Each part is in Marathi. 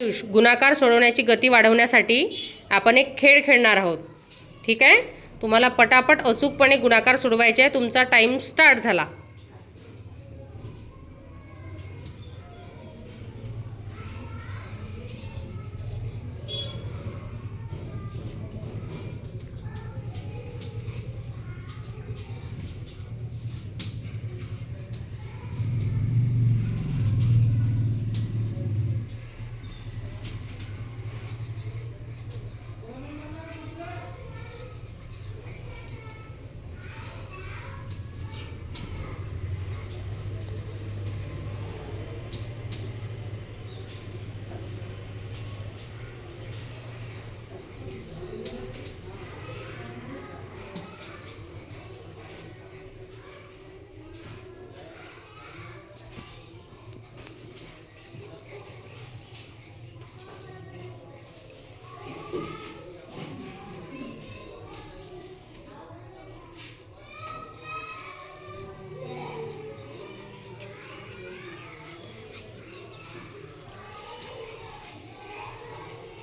गुणाकार सोडवण्याची गती वाढवण्यासाठी आपण एक खेळ खेळणार आहोत. ठीक आहे, तुम्हाला पटापट अचूकपणे गुणाकार सोडवायचे आहे. तुमचा टाइम स्टार्ट झाला.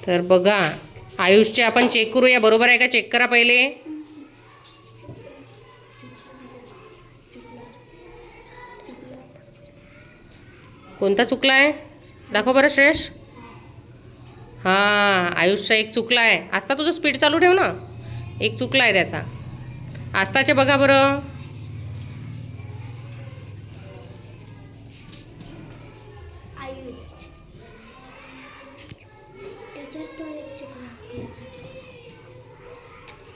तर बघा, आयुषचे आपण चेक करूया. बरोबर आहे का? चेक करा पहिले. कोणता चुकला आहे दाखव बरं श्रेयश. हां, आयुषचा एक चुकला आहे. आस्था तुझं स्पीड चालू ठेव ना. एक चुकला आहे त्याचा. आस्थाचे बघा बरं.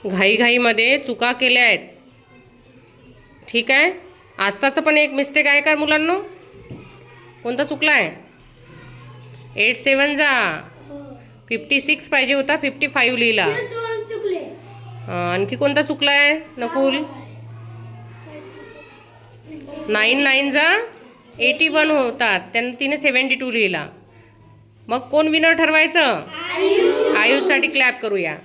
घाईघाईमध्ये चुका केल्या आहेत. ठीक आहे, आस्थाचं पण एक मिस्टेक आहे का मुलांनो? कोणता चुकला आहे? 8 7 जा 56 पाहिजे होता, 55 लिहिला. आणखी कोणता चुकला आहे नकुल? 9 9 जा 81 होतात, त्यानं तिने 72 लिहिला. मग कोण विनर ठरवायचं? आयुषसाठी क्लॅप करूया.